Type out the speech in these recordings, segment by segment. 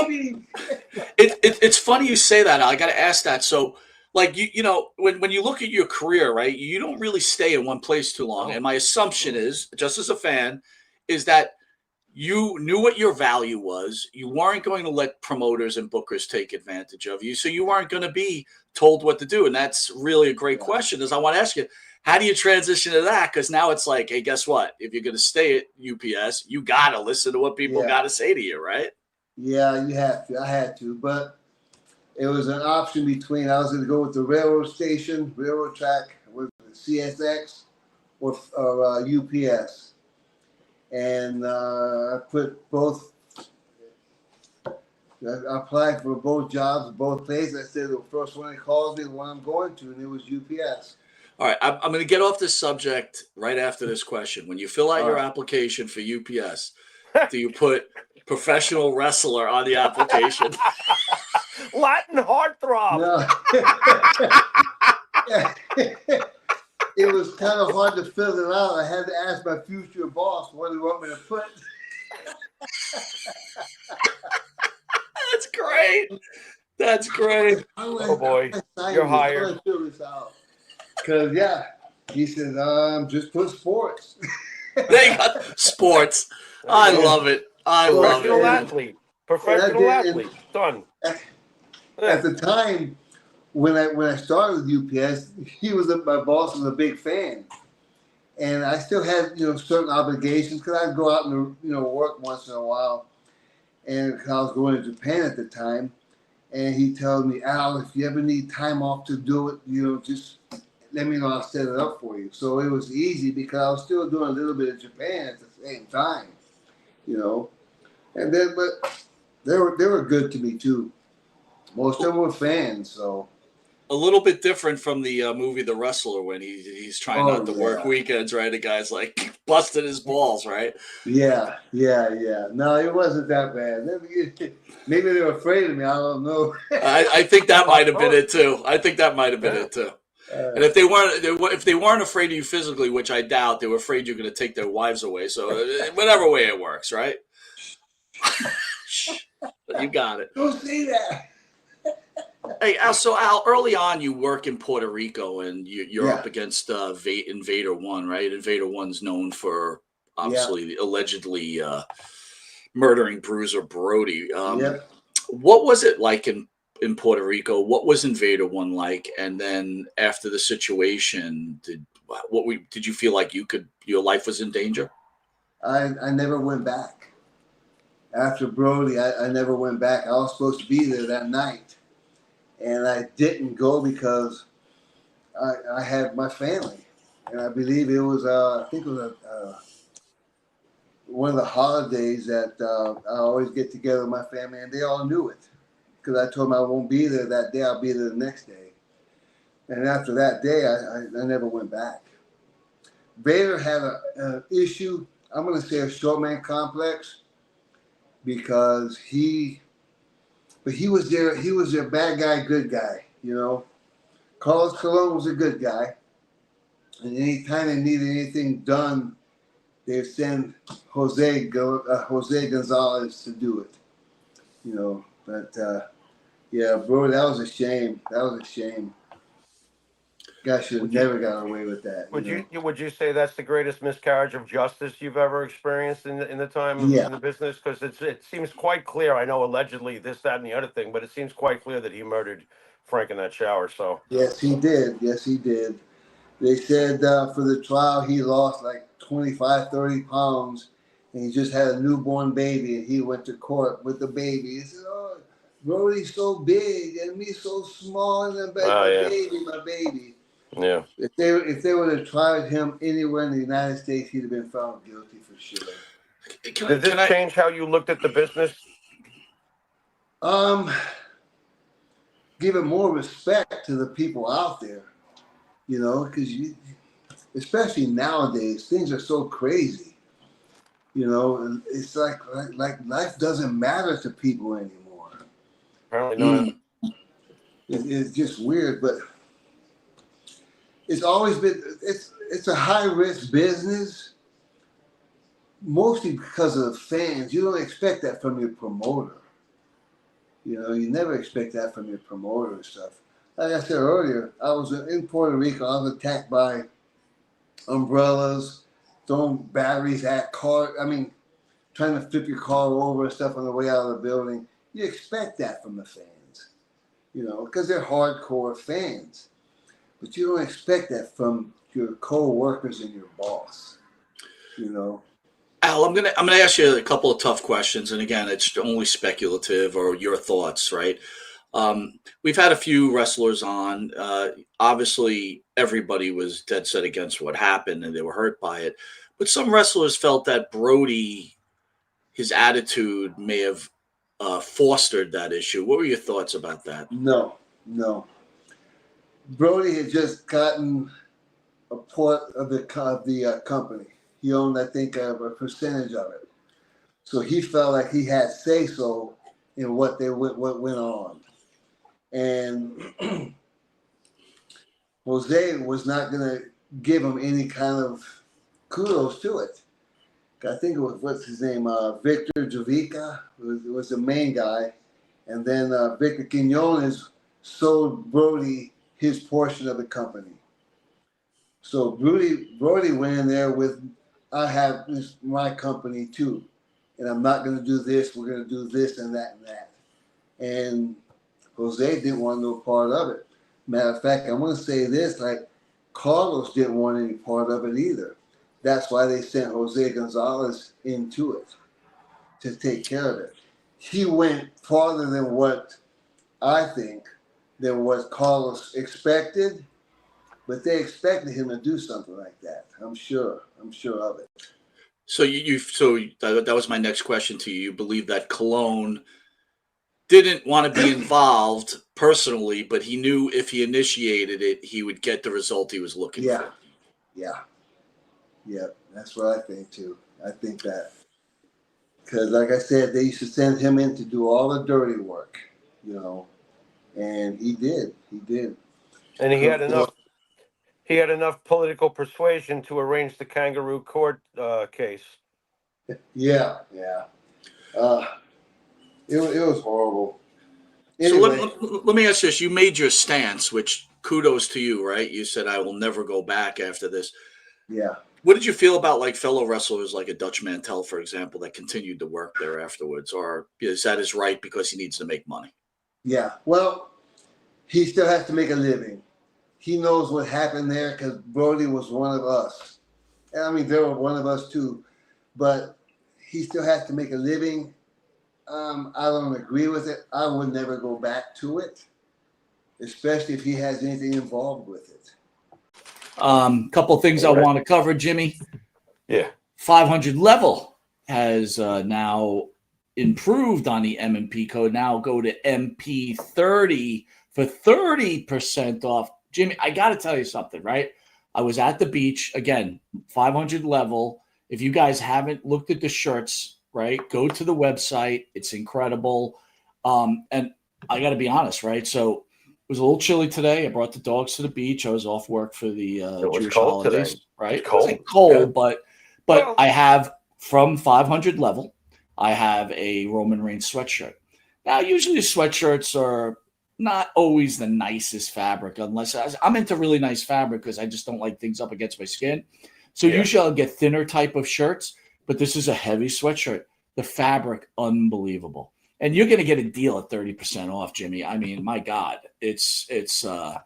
baby. It's funny you say that. I got to ask that. So, like when you look at your career, right, you don't really stay in one place too long. And my assumption is, just as a fan, is that you knew what your value was. You weren't going to let promoters and bookers take advantage of you. So you weren't going to be told what to do. And that's really a great question. Is I want to ask you, how do you transition to that? Because now it's like, hey, guess what? If you're going to stay at UPS, you got to listen to what people got to say to you, right? Yeah, you have to. I had to. But it was an option between I was going to go with the railroad station, railroad track with CSX or UPS. And I put both. I applied for both jobs, both places. I said the first one that calls me, the one I'm going to, and it was UPS. All right, I'm going to get off this subject right after this question. When you fill out your application for UPS, do you put professional wrestler on the application? Latin heartthrob. No. It was kind of hard to fill it out. I had to ask my future boss what do you want me to put. That's great. That's great. Oh boy, you're hired. Fill this out. Because he said, just put sports. They got sports. I love it. I love it. Professional athlete. Done. At the time, when I started with UPS, my boss was a big fan, and I still had certain obligations because I'd go out and work once in a while, and I was going to Japan at the time, and he told me, Al, if you ever need time off to do it, just let me know. I'll set it up for you. So it was easy because I was still doing a little bit of Japan at the same time, and then but they were good to me too. Most of them were fans, so. A little bit different from the movie The Wrestler when he's trying not to work weekends, right? The guy's like busting his balls, right? Yeah. No, it wasn't that bad. Maybe they were afraid of me. I don't know. I think that might have been it too. And if they weren't afraid of you physically, which I doubt, they were afraid you're going to take their wives away. So whatever way it works, right? You got it. Don't say that. Hey, Al, early on you work in Puerto Rico and you're up against Invader One, right? Invader One's known for obviously allegedly murdering Bruiser Brody. What was it like in Puerto Rico? What was Invader One like? And then after the situation, did you feel like your life was in danger? I never went back. After Brody, I never went back. I was supposed to be there that night. And I didn't go because I had my family. And I believe it was, I think it was one of the holidays that I always get together with my family, and they all knew it. Because I told them I won't be there that day, I'll be there the next day. And after that day, I never went back. Vader had an issue, I'm going to say a short man complex, because he was their bad guy, good guy, Carlos Colon was a good guy. And anytime they needed anything done, they'd send Jose Gonzalez to do it, But, bro, that was a shame. Guy should have never got away with that. Would you say that's the greatest miscarriage of justice you've ever experienced in the time in the business? Because it seems quite clear. I know allegedly this, that, and the other thing, but it seems quite clear that he murdered Frank in that shower. So yes, he did. They said for the trial he lost like 25, 30 pounds, and he just had a newborn baby, and he went to court with the baby. He said, "Oh, Brody's so big and me so small, and my baby." Yeah. If they would have tried him anywhere in the United States, he'd have been found guilty for sure. Did this change how you looked at the business? Giving more respect to the people out there, because especially nowadays, things are so crazy. It's like life doesn't matter to people anymore. Apparently not. It's just weird, but it's always been it's a high risk business, mostly because of the fans. You don't expect that from your promoter. You know, you never expect that from your promoter and stuff. Like I said earlier, I was in Puerto Rico. I was attacked by umbrellas, throwing batteries at car. I mean, trying to flip your car over and stuff on the way out of the building. You expect that from the fans, you know, because they're hardcore fans. But you don't expect that from your co-workers and your boss, you know. Al, I'm gonna ask you a couple of tough questions, and again, it's only speculative or your thoughts, right? We've had a few wrestlers on. Obviously, everybody was dead set against what happened, and they were hurt by it. But some wrestlers felt that Brody, his attitude, may have fostered that issue. What were your thoughts about that? No, no. Brody had just gotten a part of the company. He owned, I think, a percentage of it. So he felt like he had say so in what went on. And Jose was not going to give him any kind of kudos to it. I think it was, what's his name, Victor Javica was the main guy. And then Victor Quinones sold Brody his portion of the company. So Brody went in there with, I have my company too. And I'm not going to do this. We're going to do this and that and that. And Jose didn't want no part of it. Matter of fact, I'm going to say this, like Carlos didn't want any part of it either. That's why they sent Jose Gonzalez into it to take care of it. He went farther than what I think, than what Carlos expected, but they expected him to do something like that. I'm sure of it. So that was my next question to you. You believe that Colon didn't want to be involved personally, but he knew if he initiated it, he would get the result he was looking for. Yeah, that's what I think too. I think that because, like I said, they used to send him in to do all the dirty work, you know, and he did. And he had enough. He had enough political persuasion to arrange the kangaroo court case. Yeah. It was horrible. Anyway. So let me ask you this. You made your stance, which kudos to you, right? You said, I will never go back after this. Yeah. What did you feel about like fellow wrestlers like a Dutch Mantel, for example, that continued to work there afterwards? Or is that his right because he needs to make money? Yeah. Well, he still has to make a living. He knows what happened there because Brody was one of us. And I mean, they were one of us too. But he still has to make a living. I don't agree with it. I would never go back to it, especially if he has anything involved with it. Couple of things I want to cover, Jimmy. Yeah. 500 level has now improved on the M&P code. Now go to MP30 for 30% off. Jimmy, I got to tell you something, right? I was at the beach, again, 500 level. If you guys haven't looked at the shirts, right, go to the website. It's incredible. And I got to be honest, right? So it was a little chilly today. I brought the dogs to the beach. I was off work for the Jewish holidays, today. right? It was cold, yeah. but I have from 500 level, I have a Roman Reigns sweatshirt. Now, usually sweatshirts are not always the nicest fabric, unless I'm into really nice fabric because I just don't like things up against my skin. So usually I'll get thinner type of shirts, but this is a heavy sweatshirt. The fabric, unbelievable. And you're going to get a deal at 30% off, Jimmy. I mean, my God, it's a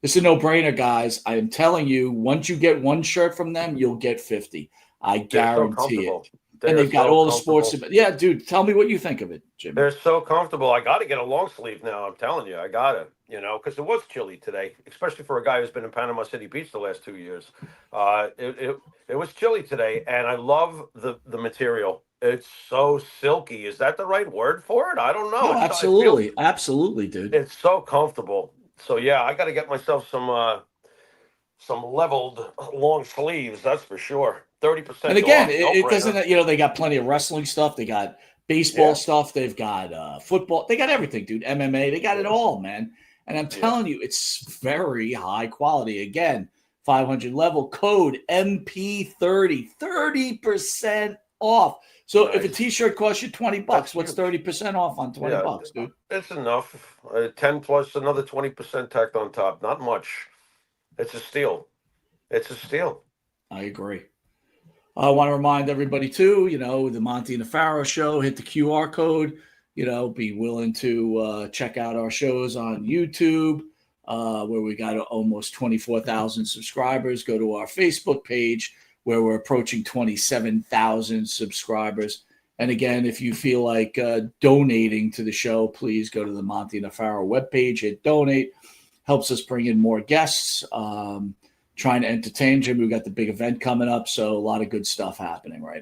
no-brainer, guys. I am telling you, once you get one shirt from them, you'll get 50. I guarantee it. And they've got all the sports. Yeah, dude, tell me what you think of it, Jimmy. They're so comfortable. I got to get a long sleeve now. I'm telling you, I got to, because it was chilly today, especially for a guy who's been in Panama City Beach the last 2 years. It was chilly today, and I love the material. It's so silky. Is that the right word for it? I don't know. No, absolutely. Absolutely, dude. It's so comfortable. So, yeah, I got to get myself some leveled long sleeves. That's for sure. 30%. And again, it doesn't, they got plenty of wrestling stuff. They got baseball stuff. They've got football. They got everything, dude. MMA. They got it all, man. And I'm telling you, it's very high quality. Again, 500 level code MP30, 30% off. So if a Nice. T-shirt costs you $20, That's what's huge. 30% off on $20, dude? It's enough. 10 plus another 20% tacked on top. Not much. It's a steal. It's a steal. I agree. I want to remind everybody too, the Monte The Pharaoh show, hit the QR code, be willing to check out our shows on YouTube, where we got almost 24,000 subscribers. Go to our Facebook page where we're approaching 27,000 subscribers. And again, if you feel like donating to the show, please go to the Monte The Pharaoh webpage, hit donate. Helps us bring in more guests. Trying to entertain Jim. We've got the big event coming up, so a lot of good stuff happening right now.